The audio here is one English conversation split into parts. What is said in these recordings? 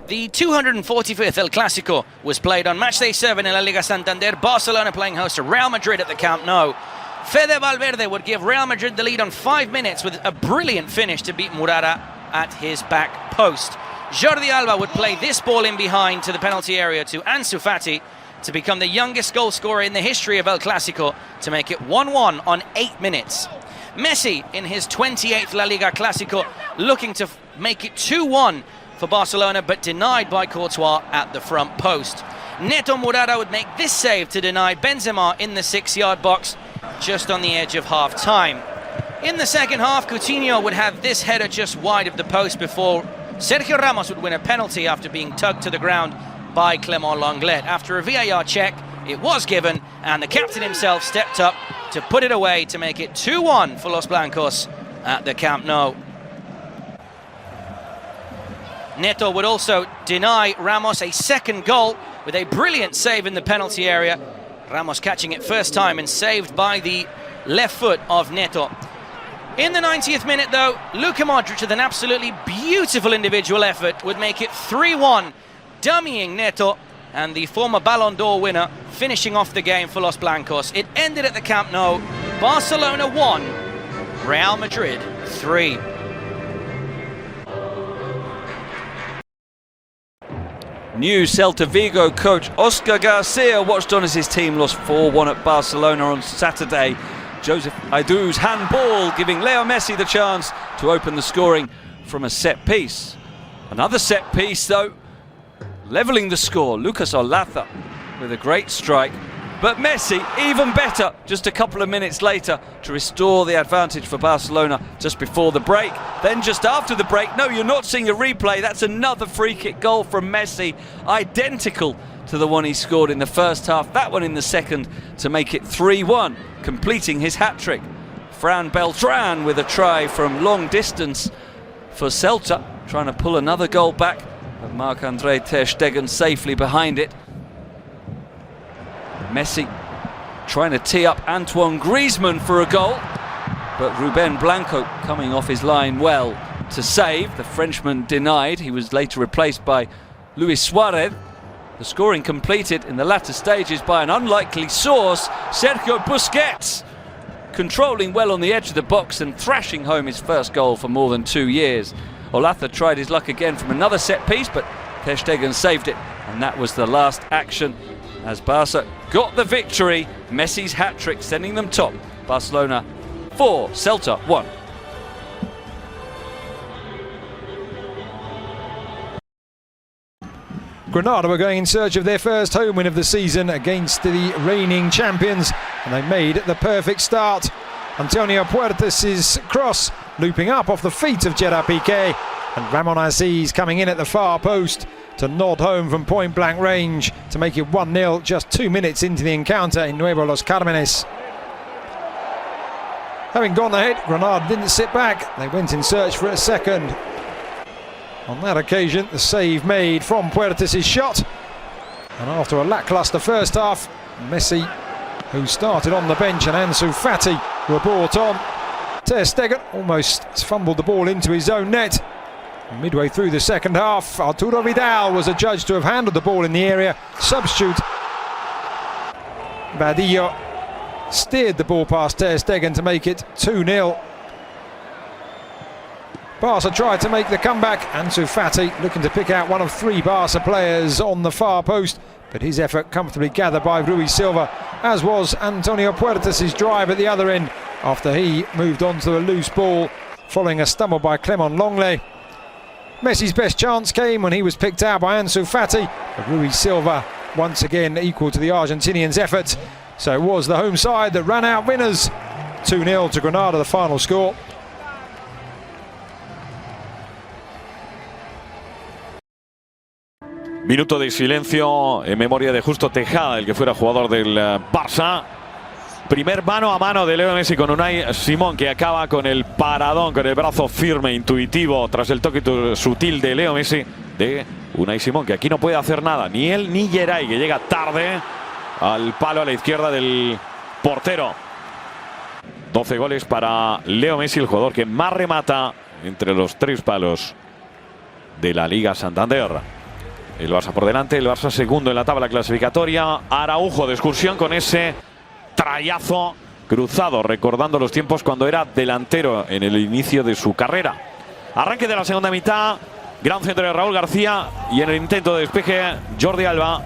The 245th El Clásico was played on matchday 7 in La Liga Santander. Barcelona playing host to Real Madrid at the Camp Nou. Fede Valverde would give Real Madrid the lead on 5 minutes with a brilliant finish to beat Murata at his back post. Jordi Alba would play this ball in behind to the penalty area to Ansu Fati to become the youngest goal scorer in the history of El Clásico to make it 1-1 on 8 minutes. Messi in his 28th La Liga Clásico looking to make it 2-1 for Barcelona, but denied by Courtois at the front post. Neto Murata would make this save to deny Benzema in the 6-yard box just on the edge of half-time. In the second half, Coutinho would have this header just wide of the post before Sergio Ramos would win a penalty after being tugged to the ground by Clement Lenglet. After a VAR check, it was given, and the captain himself stepped up to put it away to make it 2-1 for Los Blancos at the Camp Nou. Neto would also deny Ramos a second goal with a brilliant save in the penalty area. Ramos catching it first time and saved by the left foot of Neto. In the 90th minute though, Luka Modric with an absolutely beautiful individual effort would make it 3-1, dummying Neto, and the former Ballon d'Or winner finishing off the game for Los Blancos. It ended at the Camp Nou. Barcelona 1, Real Madrid 3. New Celta Vigo coach Oscar Garcia watched on as his team lost 4-1 at Barcelona on Saturday. Joseph Aidú's handball giving Leo Messi the chance to open the scoring from a set piece. Another set piece though, levelling the score. Lucas Olaza with a great strike, but Messi even better just a couple of minutes later to restore the advantage for Barcelona just before the break. Then just after the break, no, you're not seeing a replay, that's another free kick goal from Messi, identical to the one he scored in the first half, that one in the second, to make it 3-1, completing his hat-trick. Fran Beltran with a try from long distance for Celta, trying to pull another goal back, but Marc-André ter Stegen safely behind it. Messi trying to tee up Antoine Griezmann for a goal, but Ruben Blanco coming off his line well to save. The Frenchman denied. He was later replaced by Luis Suarez. The scoring completed in the latter stages by an unlikely source, Sergio Busquets, controlling well on the edge of the box and thrashing home his first goal for more than 2 years. Olaza tried his luck again from another set piece, but ter Stegen saved it, and that was the last action as Barca got the victory. Messi's hat-trick sending them top. Barcelona 4, Celta 1. Granada were going in search of their first home win of the season against the reigning champions, and they made the perfect start. Antonio Puertas' cross looping up off the feet of Gerard Piqué, and Ramon Aziz coming in at the far post to nod home from point-blank range to make it 1-0 just 2 minutes into the encounter in Nuevo Los Cármenes. Having gone ahead, Granada didn't sit back. They went in search for a second. On that occasion, the save made from Puertas' shot. And after a lacklustre first half, Messi, who started on the bench, and Ansu Fati were brought on. ter Stegen almost fumbled the ball into his own net. Midway through the second half, Arturo Vidal was adjudged to have handled the ball in the area. Substitute Badillo steered the ball past ter Stegen to make it 2-0. Barca tried to make the comeback. Ansu Fati looking to pick out one of 3 Barca players on the far post, but his effort comfortably gathered by Rui Silva, as was Antonio Puertas' drive at the other end after he moved on to a loose ball following a stumble by Clement Lenglet. Messi's best chance came when he was picked out by Ansu Fati, but Rui Silva once again equal to the Argentinians' effort. So it was the home side that ran out winners. 2-0 to Granada, the final score. Minuto de silencio en memoria de Justo Tejada, el que fuera jugador del Barça. Primer mano a mano de Leo Messi con Unai Simón, que acaba con el paradón, con el brazo firme, intuitivo, tras el toque sutil de Leo Messi, de Unai Simón, que aquí no puede hacer nada, ni él ni Geray, que llega tarde al palo a la izquierda del portero. 12 goles para Leo Messi, el jugador que más remata entre los 3 palos de la Liga Santander. el Barça por delante, el Barça segundo en la tabla clasificatoria. Araujo de excursión con ese trayazo cruzado, recordando los tiempos cuando era delantero en el inicio de su carrera. Arranque de la segunda mitad, gran centro de Raúl García y en el intento de despeje Jordi Alba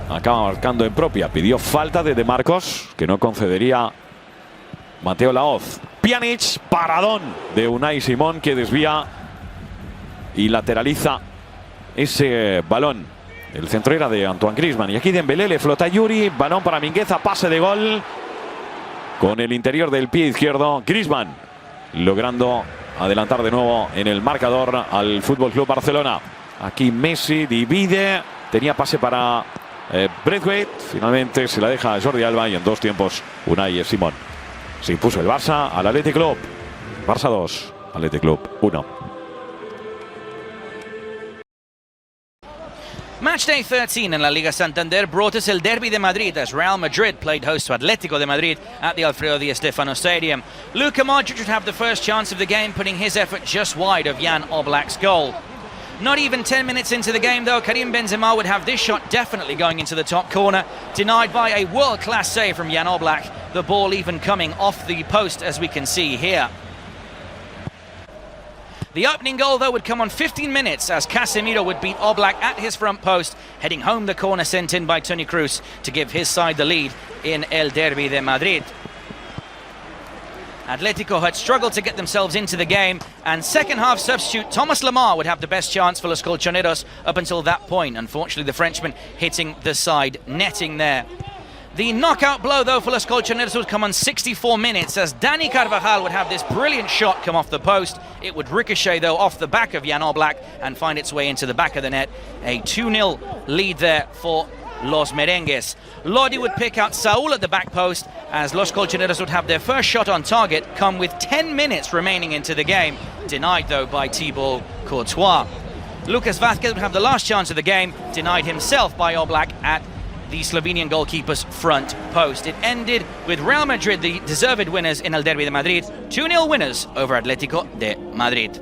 acaba marcando en propia. Pidió falta de Marcos, que no concedería Mateo Laoz. Pjanic, paradón de Unai Simón, que desvía y lateraliza ese balón. El centro era de Antoine Griezmann. Y aquí Dembélé le flota a Yuri. Balón para Mingueza, pase de gol. Con el interior del pie izquierdo, Griezmann logrando adelantar de nuevo en el marcador al FC Barcelona. Aquí Messi divide. Tenía pase para Braithwaite. Finalmente se la deja a Jordi Alba y en 2 tiempos Unai Simón. Se impuso el Barça al Athletic Club. Barça 2, Athletic Club 1. Matchday 13 in La Liga Santander brought us el Derby de Madrid as Real Madrid played host to Atlético de Madrid at the Alfredo Di Stéfano Stadium. Luka Modric would have the first chance of the game, putting his effort just wide of Jan Oblak's goal. Not even 10 minutes into the game though, Karim Benzema would have this shot definitely going into the top corner, denied by a world-class save from Jan Oblak, the ball even coming off the post as we can see here. The opening goal, though, would come on 15 minutes as Casemiro would beat Oblak at his front post, heading home the corner sent in by Toni Kroos to give his side the lead in El Derby de Madrid. Atletico had struggled to get themselves into the game, and second-half substitute Thomas Lemar would have the best chance for Los Colchoneros up until that point. Unfortunately, the Frenchman hitting the side netting there. The knockout blow, though, for Los Colchoneros would come on 64 minutes as Dani Carvajal would have this brilliant shot come off the post. It would ricochet, though, off the back of Jan Oblak and find its way into the back of the net. A 2-0 lead there for Los Merengues. Lodi would pick out Saúl at the back post as Los Colchoneros would have their first shot on target come with 10 minutes remaining into the game, denied, though, by Thibaut Courtois. Lucas Vázquez would have the last chance of the game, denied himself by Oblak at the Slovenian goalkeeper's front post. It ended with Real Madrid, the deserved winners in El Derby de Madrid, 2-0 winners over Atlético de Madrid.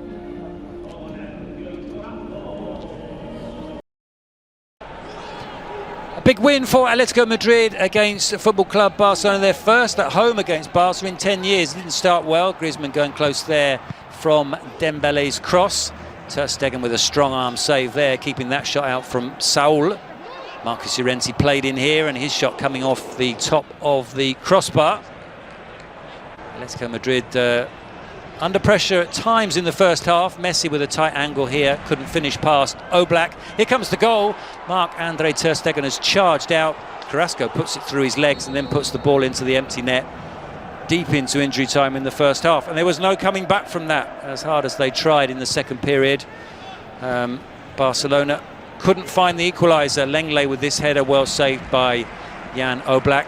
A big win for Atletico Madrid against Football Club Barcelona. Their first at home against Barca in 10 years. Didn't start well. Griezmann going close there from Dembele's cross. Ter Stegen with a strong arm save there, keeping that shot out from Saúl. Marcus Llorente played in here and his shot coming off the top of the crossbar. Atletico Madrid under pressure at times in the first half. Messi with a tight angle here, couldn't finish past Oblak. Here comes the goal. Marc-Andre Ter Stegen has charged out. Carrasco puts it through his legs and then puts the ball into the empty net. Deep into injury time in the first half. And there was no coming back from that, as hard as they tried in the second period. Barcelona couldn't find the equaliser. Lenglet with this header, well saved by Jan Oblak.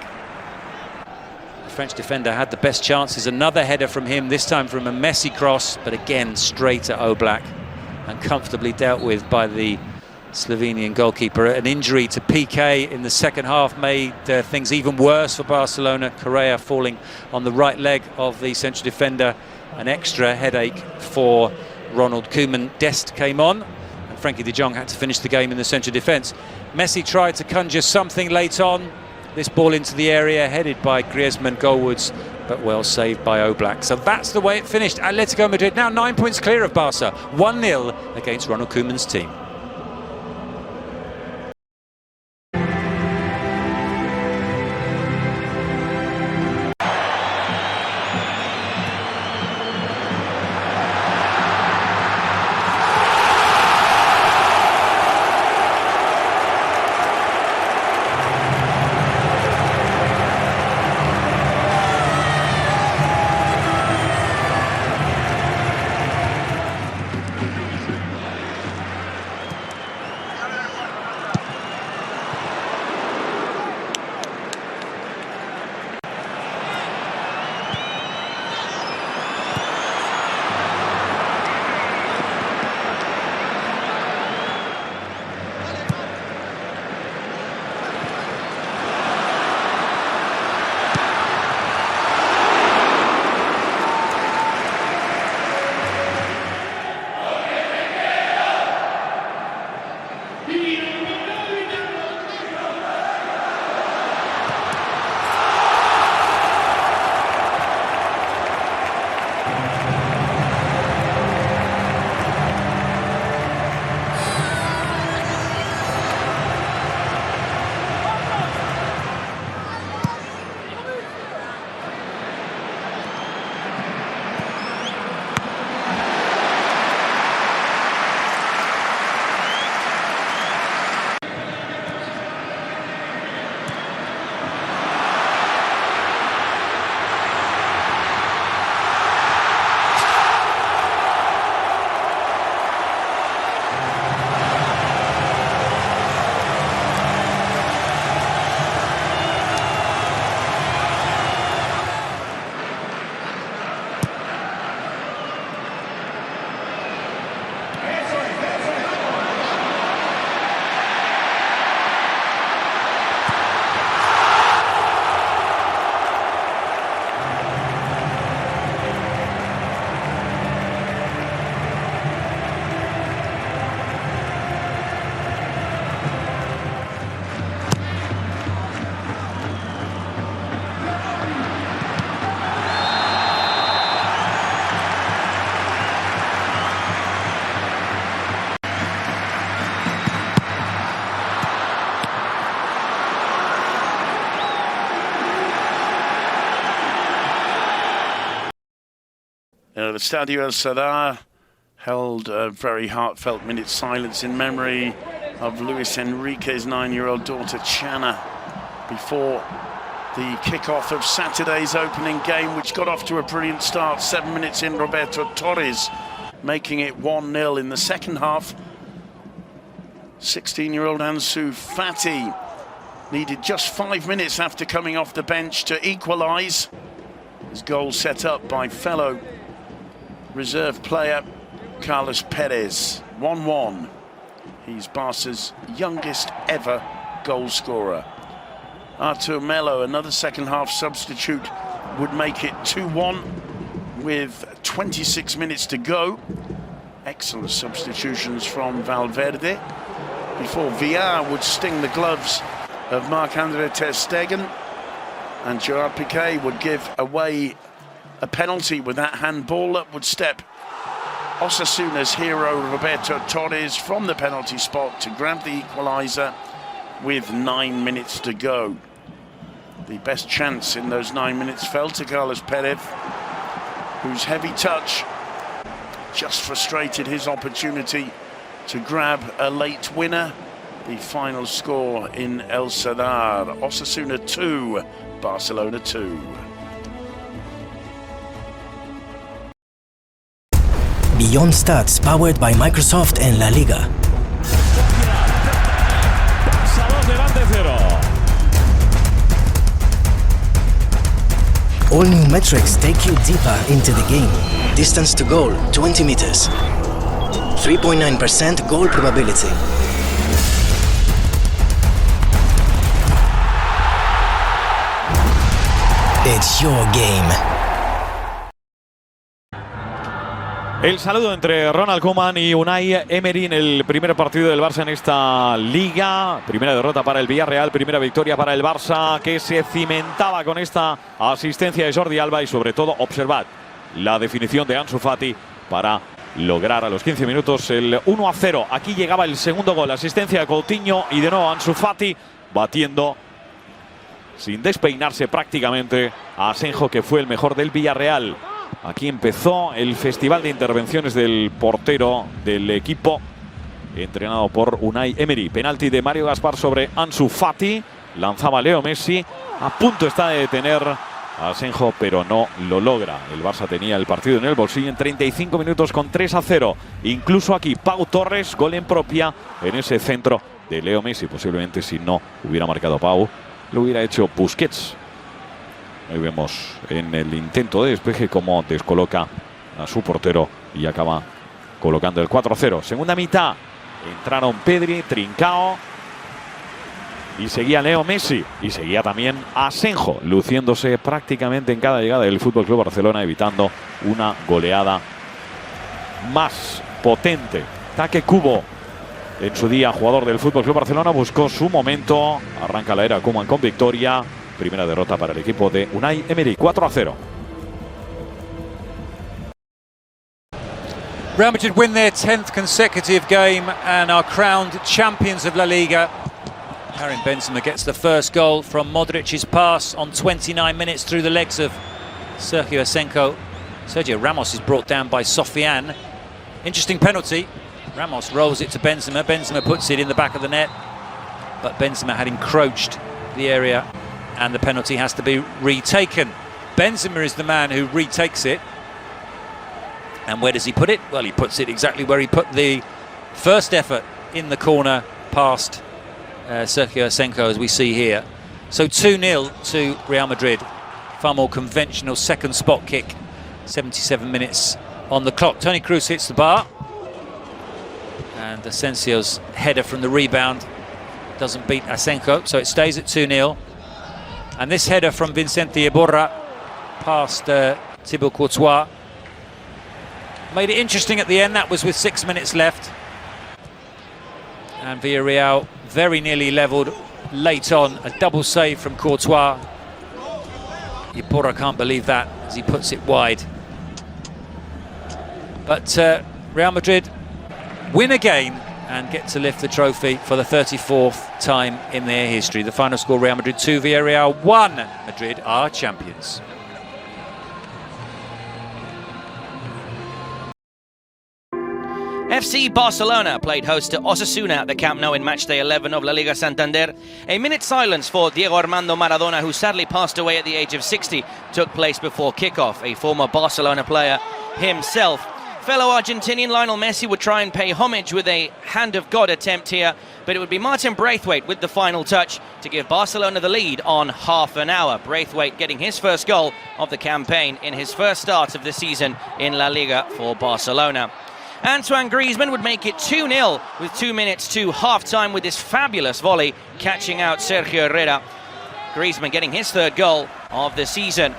The French defender had the best chances. Another header from him, this time from a Messi cross, but again straight at Oblak and comfortably dealt with by the Slovenian goalkeeper. An injury to Piqué in the second half made things even worse for Barcelona. Correa falling on the right leg of the central defender. An extra headache for Ronald Koeman. Dest came on. Frankie de Jong had to finish the game in the central defence. Messi tried to conjure something late on. This ball into the area, headed by Griezmann goalwards, but well saved by Oblak. So that's the way it finished. Atletico Madrid now 9 points clear of Barca. 1-0 against Ronald Koeman's team. the Estadio El Sadar held a very heartfelt minute's silence in memory of Luis Enrique's 9-year-old daughter Chana before the kick-off of Saturday's opening game, which got off to a brilliant start. 7 minutes in, Roberto Torres making it 1-0 in the second half. 16-year-old Ansu Fati needed just 5 minutes after coming off the bench to equalise. His goal set up by fellow reserve player Carlos Perez. 1-1. He's Barca's youngest ever goal scorer. Artur Melo, another second half substitute, would make it 2-1 with 26 minutes to go. Excellent substitutions from Valverde before Villar would sting the gloves of Marc-André ter Stegen, and Gerard Piqué would give away a penalty with that handball. Up would step Osasuna's hero Roberto Torres from the penalty spot to grab the equaliser with 9 minutes to go. The best chance in those 9 minutes fell to Carlos Perez, whose heavy touch just frustrated his opportunity to grab a late winner. The final score in El Sadar: Osasuna 2, Barcelona 2. Beyond Stats, powered by Microsoft and La Liga. All new metrics take you deeper into the game. Distance to goal, 20 meters. 3.9% goal probability. It's your game. El saludo entre Ronald Koeman y Unai Emery en el primer partido del Barça en esta Liga. Primera derrota para el Villarreal, primera victoria para el Barça, que se cimentaba con esta asistencia de Jordi Alba y sobre todo observad la definición de Ansu Fati para lograr a los 15 minutos el 1-0. Aquí llegaba el segundo gol, asistencia de Coutinho y de nuevo Ansu Fati batiendo sin despeinarse prácticamente a Asenjo, que fue el mejor del Villarreal. Aquí empezó el festival de intervenciones del portero del equipo, entrenado por Unai Emery. Penalti de Mario Gaspar sobre Ansu Fati. Lanzaba Leo Messi. A punto está de detener a Asenjo, pero no lo logra. El Barça tenía el partido en el bolsillo en 35 minutos con 3-0. Incluso aquí Pau Torres, gol en propia en ese centro de Leo Messi. Posiblemente si no hubiera marcado Pau, lo hubiera hecho Busquets. Ahí vemos en el intento de despeje cómo descoloca a su portero y acaba colocando el 4-0. Segunda mitad. Entraron Pedri, Trincao y seguía Leo Messi. Y seguía también Asenjo, luciéndose prácticamente en cada llegada del FC Barcelona, evitando una goleada más potente. Take Kubo, en su día jugador del FC Barcelona, buscó su momento. Arranca la era Koeman con victoria. Primera derrota para el equipo de Unai Emery, 4-0. Real Madrid win their 10th consecutive game and are crowned champions of La Liga. Karim Benzema gets the first goal from Modric's pass on 29 minutes through the legs of Sergio Asenjo. Sergio Ramos is brought down by Sofiane. Interesting penalty. Ramos rolls it to Benzema. Benzema puts it in the back of the net, but Benzema had encroached the area and the penalty has to be retaken. Benzema is the man who retakes it. And where does he put it? Well, he puts it exactly where he put the first effort, in the corner past Sergio Asenjo, as we see here. So 2-0 to Real Madrid. Far more conventional second spot kick. 77 minutes on the clock. Toni Kroos hits the bar. And Asensio's header from the rebound doesn't beat Asenjo, so it stays at 2-0. And this header from Vicente Iborra past Thibaut Courtois made it interesting at the end. That was with 6 minutes left. And Villarreal very nearly levelled late on. A double save from Courtois. Iborra can't believe that as he puts it wide. But Real Madrid win again and get to lift the trophy for the 34th time in their history. The final score: Real Madrid 2, Villarreal 1. Madrid are champions. FC Barcelona played host to Osasuna at the Camp Nou in matchday 11 of La Liga Santander. A minute's silence for Diego Armando Maradona, who sadly passed away at the age of 60, took place before kickoff. A former Barcelona player himself. Fellow Argentinian Lionel Messi would try and pay homage with a hand of God attempt here, but it would be Martin Braithwaite with the final touch to give Barcelona the lead on half an hour. Braithwaite getting his first goal of the campaign in his first start of the season in La Liga for Barcelona. Antoine Griezmann would make it 2-0 with 2 minutes to half-time with this fabulous volley, catching out Sergio Herrera. Griezmann getting his third goal of the season.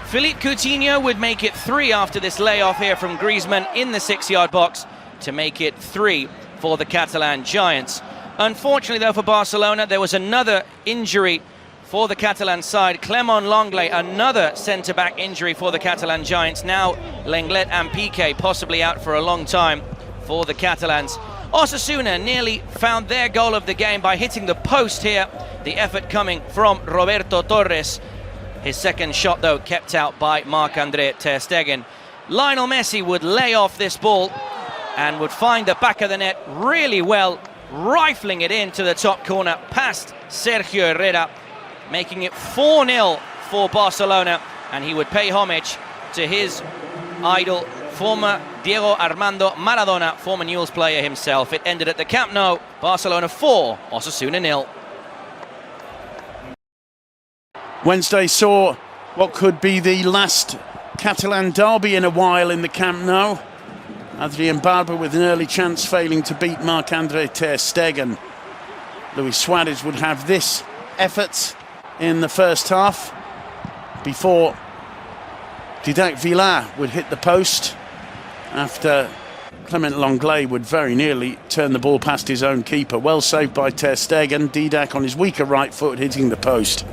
Philippe Coutinho would make it 3 after this layoff here from Griezmann in the 6-yard box to make it 3 for the Catalan Giants. Unfortunately, though, for Barcelona, there was another injury for the Catalan side. Clément Lenglet, another centre-back injury for the Catalan Giants. Now Lenglet and Piqué possibly out for a long time for the Catalans. Osasuna nearly found their goal of the game by hitting the post here. The effort coming from Roberto Torres. His second shot, though, kept out by Marc-André ter Stegen. Lionel Messi would lay off this ball and would find the back of the net really well, rifling it into the top corner past Sergio Herrera, making it 4-0 for Barcelona, and he would pay homage to his idol, former Diego Armando Maradona, former Newell's player himself. It ended at the Camp Nou, Barcelona 4, Osasuna 0. Wednesday saw what could be the last Catalan derby in a while in the Camp Nou. Adrien Barber with an early chance, failing to beat Marc-André ter Stegen. Luis Suarez would have this effort in the first half before Didac Villar would hit the post after Clément Lenglet would very nearly turn the ball past his own keeper. Well saved by ter Stegen. Didac on his weaker right foot hitting the post.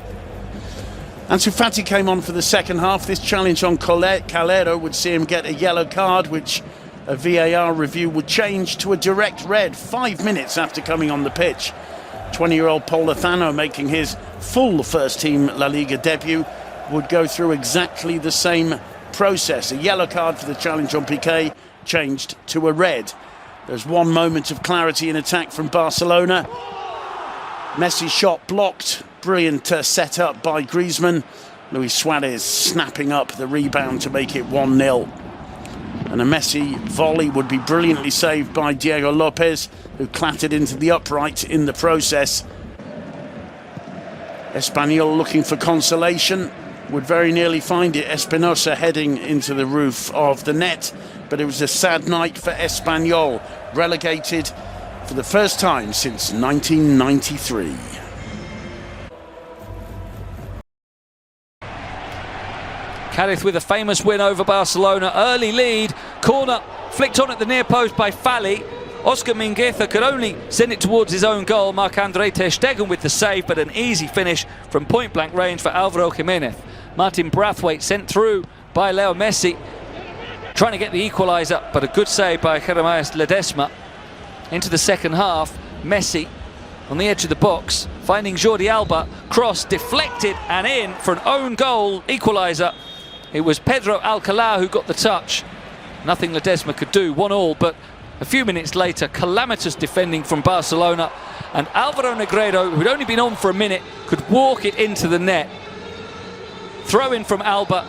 Ansu Fati came on for the second half. This challenge on Calero would see him get a yellow card, which a VAR review would change to a direct red 5 minutes after coming on the pitch. 20-year-old Paul Lozano, making his full first-team La Liga debut, would go through exactly the same process. A yellow card for the challenge on Piqué, changed to a red. There's one moment of clarity in attack from Barcelona. Messi's shot blocked. Brilliant set up by Griezmann. Luis Suarez snapping up the rebound to make it 1-0. And a Messi volley would be brilliantly saved by Diego Lopez, who clattered into the upright in the process. Espanyol looking for consolation, would very nearly find it. Espinosa heading into the roof of the net, but it was a sad night for Espanyol, relegated for the first time since 1993. Cádiz with a famous win over Barcelona. Early lead, corner flicked on at the near post by Thle. Oscar Mingueza could only send it towards his own goal. Marc-André ter Stegen with the save, but an easy finish from point-blank range for Álvaro Jiménez. Martin Braithwaite sent through by Leo Messi, trying to get the equaliser, but a good save by Jeremías Ledesma. Into the second half, Messi on the edge of the box, finding Jordi Alba, cross deflected and in for an own goal equaliser. It was Pedro Alcalá who got the touch. Nothing Ledesma could do, 1-1, but a few minutes later, calamitous defending from Barcelona, and Álvaro Negredo, who'd only been on for a minute, could walk it into the net. Throw in from Alba,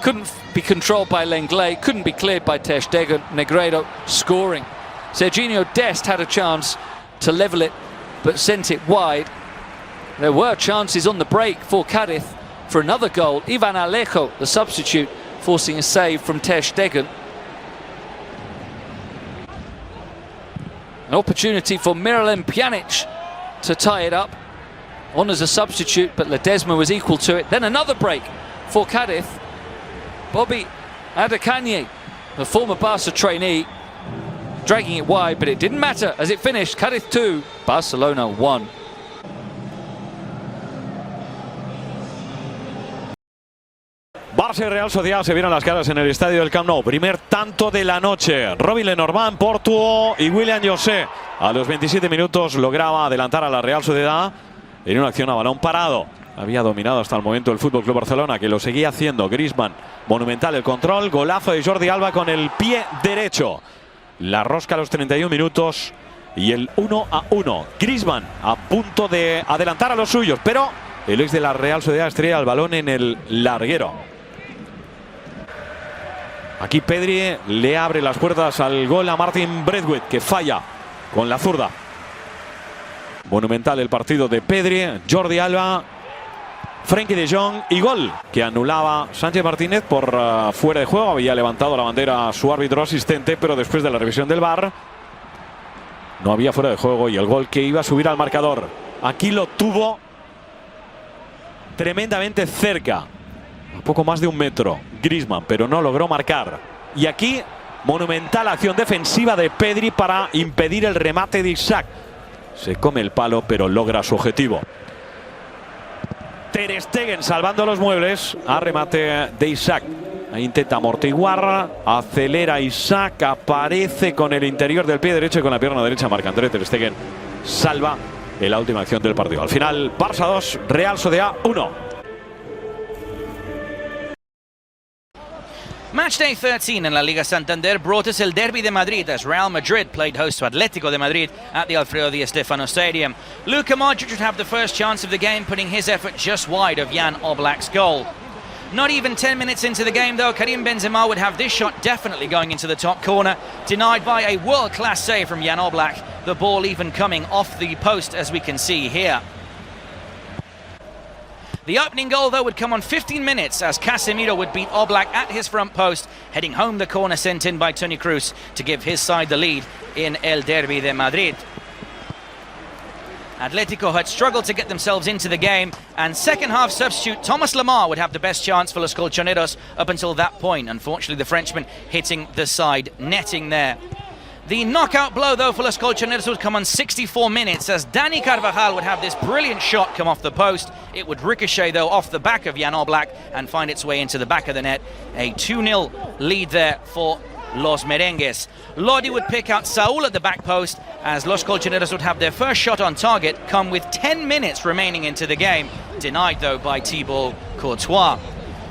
couldn't be controlled by Lenglet, couldn't be cleared by ter Stegen. Negredo scoring. Serginho Dest had a chance to level it, but sent it wide. There were chances on the break for Cádiz for another goal. Ivan Alejo, the substitute, forcing a save from ter Stegen. An opportunity for Miralem Pjanic to tie it up. On as a substitute, but Ledesma was equal to it. Then another break for Cádiz. Bobby Adekanye, the former Barca trainee, dragging it wide, but it didn't matter as it finished. Cádiz 2, Barcelona 1. Barça y Real Sociedad se vieron las caras en el estadio del Camp Nou. Primer tanto de la noche. Robin Lenormand, Portuo y William José. A los 27 minutos lograba adelantar a la Real Sociedad en una acción a balón parado. Había dominado hasta el momento el FC Barcelona, que lo seguía haciendo. Griezmann, monumental el control. Golazo de Jordi Alba con el pie derecho. La rosca a los 31 minutos y el 1-1. Griezmann a punto de adelantar a los suyos, pero el ex de la Real Sociedad estrella el balón en el larguero. Aquí Pedri le abre las puertas al gol a Martin Braithwaite, que falla con la zurda. Monumental el partido de Pedri, Jordi Alba, Frenkie de Jong y gol que anulaba Sánchez Martínez por fuera de juego. Había levantado la bandera su árbitro asistente, pero después de la revisión del VAR no había fuera de juego y el gol que iba a subir al marcador. Aquí lo tuvo tremendamente cerca, a poco más de 1 metro, Griezmann, pero no logró marcar. Y aquí monumental acción defensiva de Pedri para impedir el remate de Isaac. Se come el palo, pero logra su objetivo. Ter Stegen salvando los muebles a remate de Isaac. Ahí intenta amortiguar, acelera Isaac, aparece con el interior del pie derecho y con la pierna derecha marca André Ter Stegen. Salva en la última acción del partido. Al final, Barça 2, Real Sociedad 1. Matchday 13 in La Liga Santander brought us el Derby de Madrid as Real Madrid played host to Atlético de Madrid at the Alfredo Di Stéfano Stadium. Luka Modric would have the first chance of the game, putting his effort just wide of Jan Oblak's goal. Not even 10 minutes into the game though, Karim Benzema would have this shot definitely going into the top corner, denied by a world-class save from Jan Oblak, the ball even coming off the post as we can see here. The opening goal, though, would come on 15 minutes as Casemiro would beat Oblak at his front post, heading home the corner sent in by Toni Kroos to give his side the lead in El Derby de Madrid. Atletico had struggled to get themselves into the game, and second-half substitute Thomas Lemar would have the best chance for Los Colchoneros up until that point. Unfortunately, the Frenchman hitting the side netting there. The knockout blow, though, for Los Colchoneros would come on 64 minutes as Dani Carvajal would have this brilliant shot come off the post. It would ricochet, though, off the back of Jan Oblak and find its way into the back of the net. A 2-0 lead there for Los Merengues. Lodi would pick out Saúl at the back post as Los Colchoneros would have their first shot on target come with 10 minutes remaining into the game, denied, though, by Thibaut Courtois.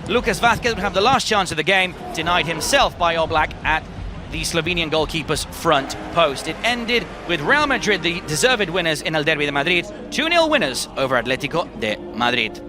Lucas Vázquez would have the last chance of the game, denied himself by Oblak at the Slovenian goalkeeper's front post. It ended with Real Madrid, the deserved winners in El Derby de Madrid, 2-0 winners over Atlético de Madrid.